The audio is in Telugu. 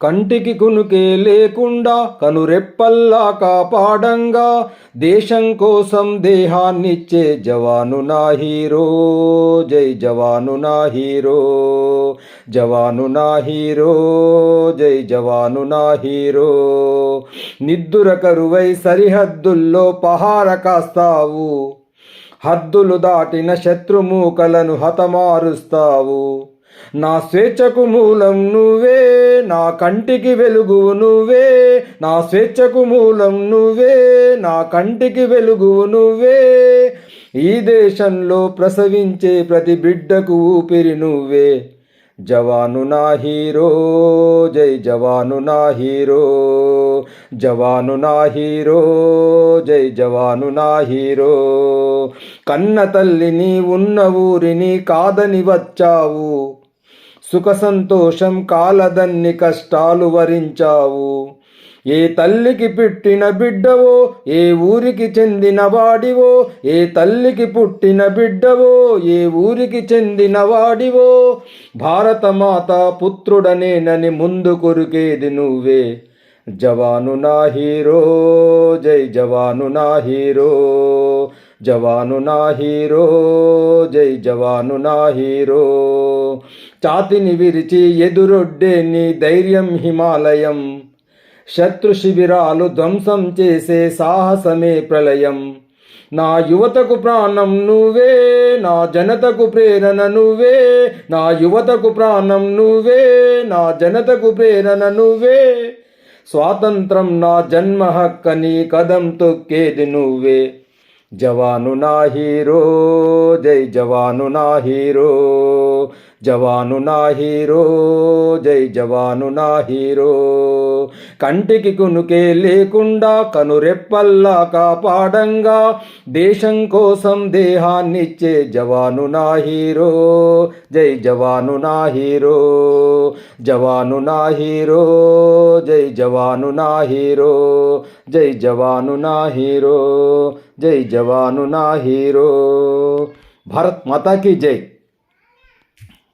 కంటికి కునుకే లేకుండా కనురెప్పల్లా కాపాడంగా దేశం కోసం దేహాన్నిచ్చే జవాను నా హీరో. జై జవాను నా హీరో, జవాను నా హీరో, జై జవాను నా హీరో. నిద్దుర కరువై సరిహద్దుల్లో పహార కాస్తావు, హద్దులు దాటిన శత్రుమూకలను హతమారుస్తావు. నా స్వేచ్ఛకు మూలం నువ్వే, నా కంటికి వెలుగు నువ్వే. నా స్వేచ్ఛకు మూలం నువ్వే, నా కంటికి వెలుగు నువ్వే. ఈ దేశంలో ప్రసవించే ప్రతి బిడ్డకు ఊపిరి నువ్వే. జవాను నా హీరో, జై జవాను నా హీరో, జవాను నా హీరో, జై జవాను నా హీరో. కన్న తల్లిని ఉన్న ఊరిని కాదని వచ్చావు, సుఖ సంతోషం కాలదన్ని కష్టాలు వరించావు. ఏ తల్లికి పుట్టిన బిడ్డవో, ఏ ఊరికి చెందిన వాడివో. ఏ తల్లికి పుట్టిన బిడ్డవో, ఏ ఊరికి చెందిన వాడివో. భారతమాత పుత్రుడనేనని ముందు కొరికేది నువ్వే. జవాను నా హీరో, జై జవాను నా హీరో, జవాను నా హీరో, జై జవాను నా హీరో. ఛాతిని విరిచి ఎదురొడ్డే నీ ధైర్యం హిమాలయం, శత్రు శిబిరాలు ధ్వంసం చేసే సాహసమే ప్రళయం. నా యువతకు ప్రాణం నువ్వే, నా జనతకు ప్రేరణ నువ్వే. నా యువతకు ప్రాణం నువ్వే, నా జనతకు ప్రేరణ నువ్వే. స్వాతంత్రం నా జన్మ హక్కని కదం తొక్కేది నువ్వే. జవాను నా హీరో, జై జవాను నా హీరో, జవాను నా హీరో, జై జవాను నా హీరో. కంటికి కునుకే లేకుండా కనురెప్పల్లా కాపాడంగా దేశం కోసం దేహాన్నిచ్చే జవాను నా హీరో. జై జవాను నా హీరో, జవాను నా హీరో, జై జవాను నా హీరో, జై జవాను నా హీరో, జై జవాను నా హీరో. భారత్ మాతా కీ జై.